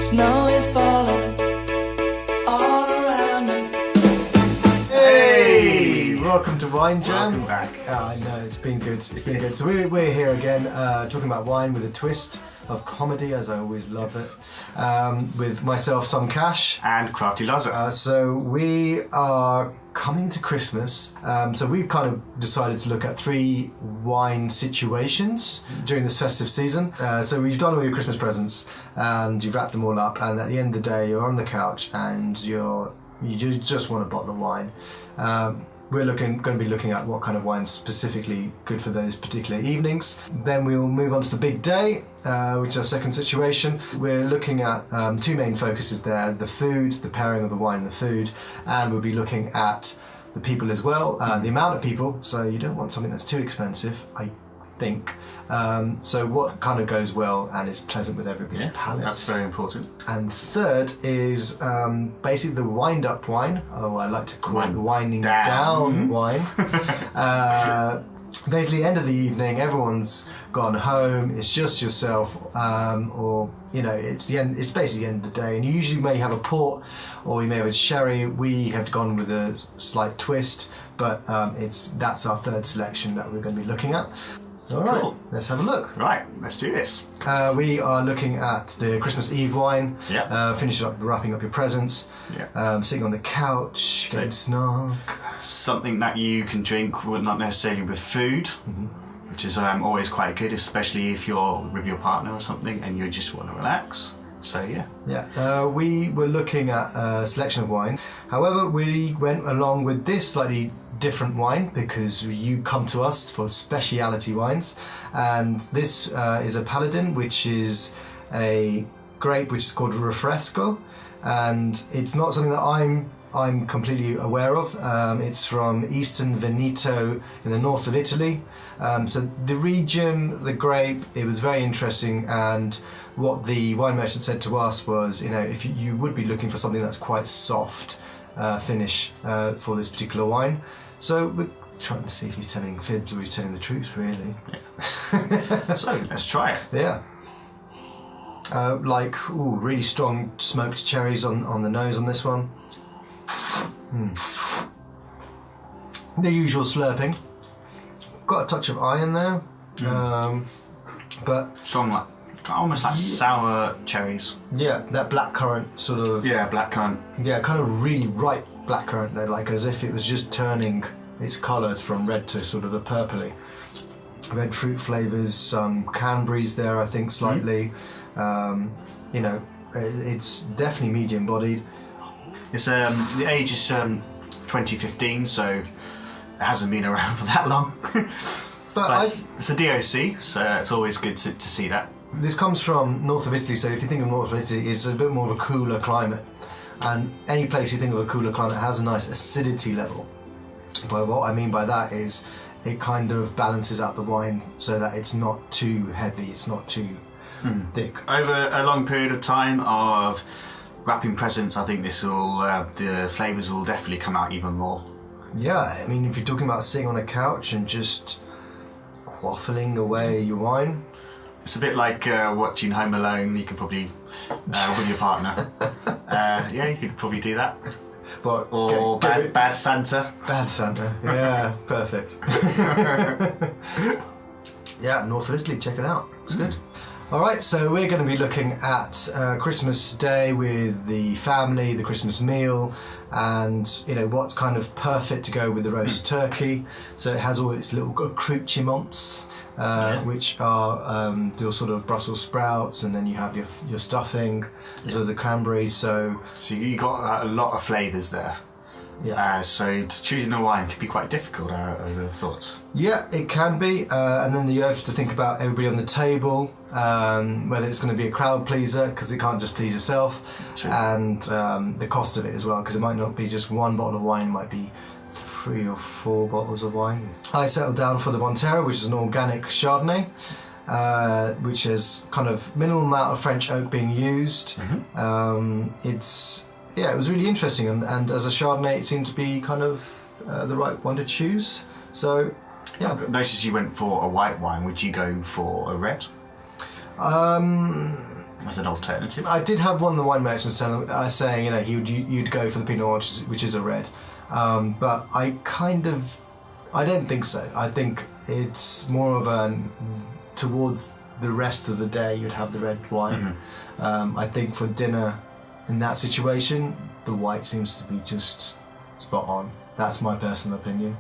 Snow is falling all around me. Hey! Welcome to Wine Jam. Welcome back. I know, it's been good. It's been good. So we're here again talking about wine with a twist of comedy, as I always love it, with myself, Somm Kash. And Crafty Lozza. So we are coming to Christmas. So we've kind of decided to look at 3 wine situations during this festive season. So you've done all your Christmas presents and you've wrapped them all up, and at the end of the day you're on the couch and you just want a bottle of wine. We're going to be looking at what kind of wine's specifically good for those particular evenings. Then we'll move on to the big day, which is our second situation. We're looking at 2 main focuses there: the food, the pairing of the wine and the food, and we'll be looking at the people as well, the amount of people. So you don't want something that's too expensive, I think. So what kind of goes well and is pleasant with everybody's palates. That's very important. And third is basically the wind-up wine. Oh, I like to call it the winding down wine. Basically, end of the evening, everyone's gone home. It's just yourself, or it's the end. It's basically the end of the day, and you usually may have a port, or you may have a sherry. We have gone with a slight twist, but that's our third selection that we're going to be looking at. All right, cool. Let's have a look. Right, let's do this. We are looking at the Christmas Eve wine. Yeah. Finishing up, wrapping up your presents. Yeah. Sitting on the couch, getting snark. Something that you can drink, but not necessarily with food, which is always quite good, especially if you're with your partner or something and you just want to relax. So yeah. Yeah. We were looking at a selection of wine. However, we went along with this slightly different wine because you come to us for speciality wines, and this is a Paladin, which is a grape which is called Refresco, and it's not something that I'm completely aware of. It's from Eastern Veneto in the north of Italy. So the region, the grape, it was very interesting, and what the wine merchant said to us was, if you would be looking for something that's quite soft finish for this particular wine. So we're trying to see if he's telling fibs or he's telling the truth, really. Yeah. So let's try it. Yeah. Really strong smoked cherries on the nose on this one. The usual slurping. Got a touch of iron there, but strong, almost like sour cherries. Yeah, that blackcurrant sort of. Yeah, blackcurrant. Yeah, kind of really ripe blackcurrant there, like as if it was just turning its colour from red to sort of the purpley. Red fruit flavours, some cranberries there, I think, slightly. It's definitely medium bodied. It's the age is 2015, so it hasn't been around for that long. but it's a DOC, so it's always good to see that. This comes from north of Italy, so if you think of north of Italy, it's a bit more of a cooler climate. And any place you think of a cooler climate has a nice acidity level. But what I mean by that is it kind of balances out the wine so that it's not too heavy, it's not too thick. Over a long period of time of wrapping presents, I think the flavours will definitely come out even more. Yeah, I mean, if you're talking about sitting on a couch and just quaffling away your wine. It's a bit like watching Home Alone. You could probably, with your partner. You could probably do that. Or Bad Santa. Bad Santa, yeah, perfect. Yeah, north of Italy, check it out. It's good. All right, so we're going to be looking at Christmas Day with the family, the Christmas meal, and what's kind of perfect to go with the roast turkey. So it has all its little accoutrements, which are your sort of Brussels sprouts, and then you have your stuffing, as well as the cranberries. So you got a lot of flavours there. Yeah. So choosing a wine can be quite difficult, I would have thought. Yeah, it can be, and then you have to think about everybody on the table, whether it's going to be a crowd pleaser, because it can't just please yourself. True. And the cost of it as well, because it might not be just one bottle of wine, it might be 3 or 4 bottles of wine. I settled down for the Montero, which is an organic Chardonnay, which has kind of minimal amount of French oak being used. It was really interesting, and as a Chardonnay, it seemed to be kind of the right one to choose. So, yeah. I noticed you went for a white wine. Would you go for a red? as an alternative. I did have one of the wine merchants saying, you know, you'd go for the Pinot Noir, which is a red, but I don't think so. I think it's more of towards the rest of the day you'd have the red wine. I think for dinner in that situation, the white seems to be just spot on. That's my personal opinion.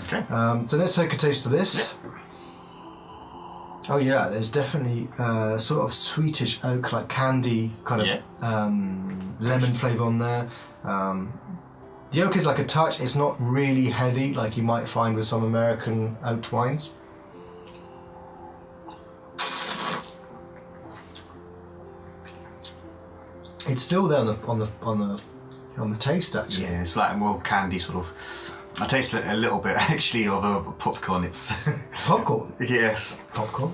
Okay. So let's take a taste of this. Yeah. Oh yeah, there's definitely sort of sweetish oak, like candy kind of lemon flavour on there. The oak is like a touch. It's not really heavy like you might find with some American oaked wines. It's still there on the taste actually. Yeah, it's like more candy sort of. I taste a little bit actually of a popcorn. It's popcorn. Yes, popcorn.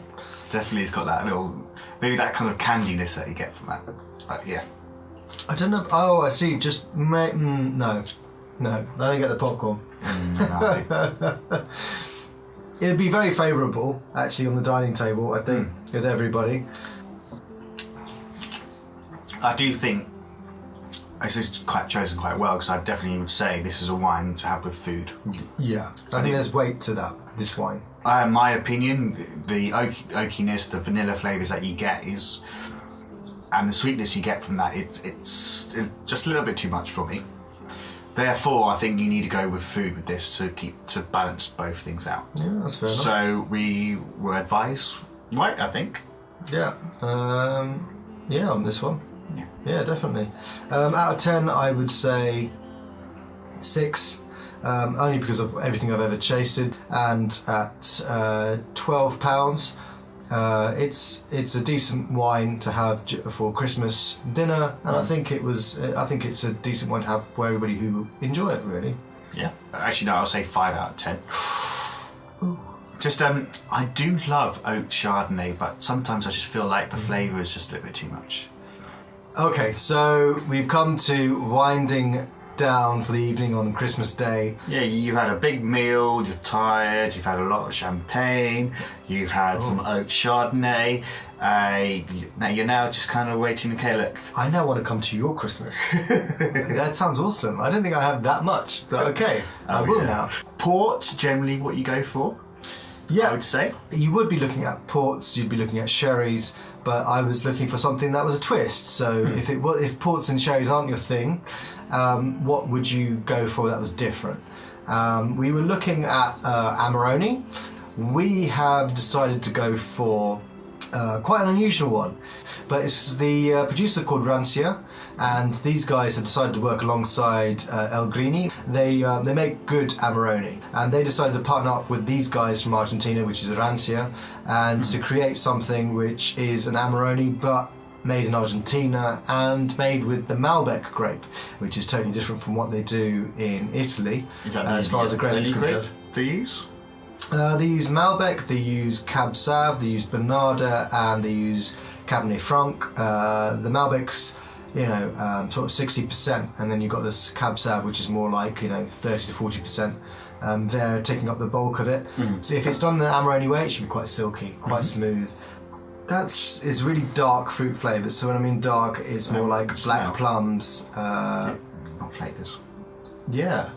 Definitely, it's got that little, maybe that kind of candiness that you get from that. Yeah. I don't know. Oh, I see. Just no, I don't get the popcorn. No. It'd be very favourable actually on the dining table, I think, with everybody. I do think this is chosen quite well, because I definitely would say this is a wine to have with food. Yeah, I think there's weight to this wine. My opinion, the oakiness, the vanilla flavours that you get and the sweetness you get from that, it's just a little bit too much for me. Therefore, I think you need to go with food with this to balance both things out. Yeah, that's fair enough. So we were advised right, I think. Yeah, yeah, on this one. Yeah, definitely. Out of 10, I would say 6, only because of everything I've ever tasted. And at £12, it's a decent wine to have for Christmas dinner, and I think it's a decent one to have for everybody who enjoy it. Really. Yeah. Actually, no, I'll say 5 out of 10. Ooh. Just I do love oak Chardonnay, but sometimes I just feel like the flavour is just a little bit too much. Okay, so we've come to winding down for the evening on Christmas Day. Yeah, you've had a big meal, you're tired, you've had a lot of champagne, you've had some oak Chardonnay, now you're just kind of waiting, okay, look. I now want to come to your Christmas. That sounds awesome. I don't think I have that much, but okay, I will now. Port's generally what you go for? Yeah, I would say. You would be looking at ports, you'd be looking at sherries, but I was looking for something that was a twist. So if ports and sherries aren't your thing, what would you go for that was different? We were looking at Amarone. We have decided to go for quite an unusual one, but it's the producer called Rancia, and these guys have decided to work alongside El Grini. They make good Amarone, and they decided to partner up with these guys from Argentina, which is Rancia, and to create something which is an Amarone but made in Argentina and made with the Malbec grape, which is totally different from what they do in Italy. Is that as far as the grape is concerned? They use? They use Malbec, they use Cab Sauv, they use Bernarda, and they use Cabernet Franc. The Malbec's, sort of 60%, and then you've got this Cab Sauv, which is more like, 30 to 40%. They're taking up the bulk of it. Mm-hmm. So if it's done the Amarone way, it should be quite silky, quite smooth. It's really dark fruit flavours. So when I mean dark, it's more like black plums. Not flavours. Yeah.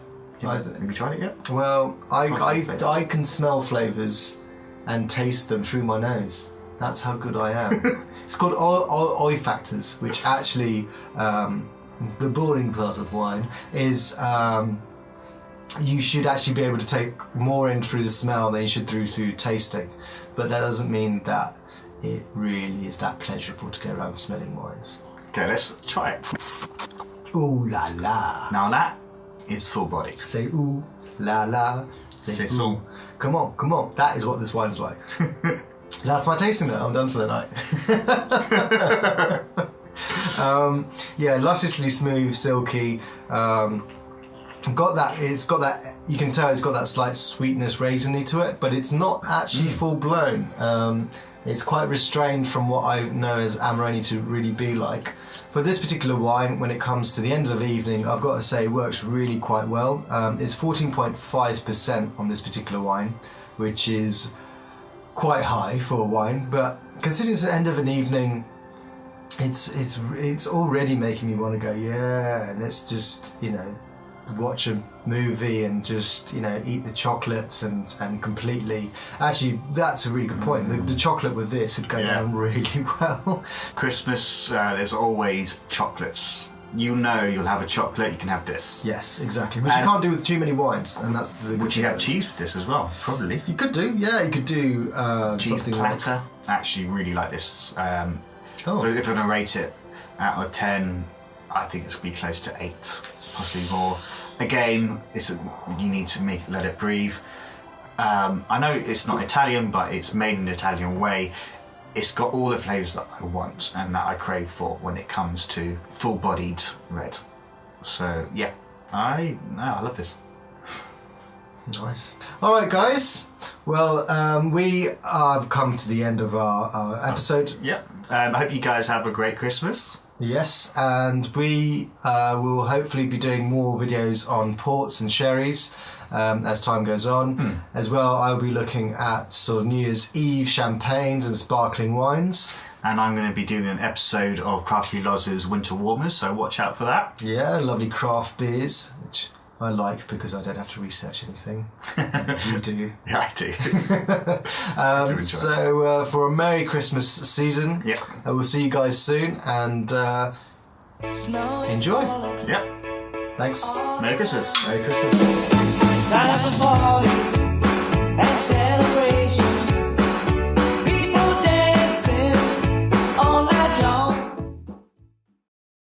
Have you tried it yet? Well, I can smell flavours and taste them through my nose. That's how good I am. It's called olfactors, which actually, the boring part of wine is you should actually be able to take more in through the smell than you should through tasting. But that doesn't mean that it really is that pleasurable to go around smelling wines. Okay, let's try it. Ooh la la. Now that is full body. Say ooh la la. Say ooh. Come on. That is what this wine's like. That's my tasting note. I'm done for the night. Lusciously smooth, silky. It's got that. You can tell it's got that slight sweetness, raisiny to it, but it's not actually full blown. It's quite restrained from what I know as Amarone to really be like. For this particular wine, when it comes to the end of the evening, I've got to say it works really quite well. It's 14.5% on this particular wine, which is quite high for a wine, but considering it's the end of an evening, It's already making me want to go, yeah, and let's just, you know, watch a movie and just, you know, eat the chocolates and completely. Actually, that's a really good point. The chocolate with this would go down really well. Christmas, there's always chocolates. You know you'll have a chocolate, you can have this. Yes, exactly. Which you can't do with too many wines, and that's the. Would you have cheese with this as well? Probably. You could do, yeah. You could do cheese something platter. I actually really like this. If I'm going to rate it out of 10, I think it's going to be close to 8, possibly more. Again, you need to let it breathe. I know it's not Italian, but it's made in an Italian way. It's got all the flavours that I want and that I crave for when it comes to full-bodied red. So yeah, I love this. Nice. All right, guys. Well, we have come to the end of our episode. Yeah. I hope you guys have a great Christmas. Yes, and we will hopefully be doing more videos on ports and sherries as time goes on. As well, I'll be looking at sort of New Year's Eve champagnes and sparkling wines. And I'm going to be doing an episode of Crafty Lozza's Winter Warmers, so watch out for that. Yeah, lovely craft beers, which I like because I don't have to research anything. You do. Yeah, I do. So for a Merry Christmas season, we'll see you guys soon, and enjoy. Yeah. Thanks. Merry Christmas. Merry Christmas. Time for parties and celebrations. People dancing.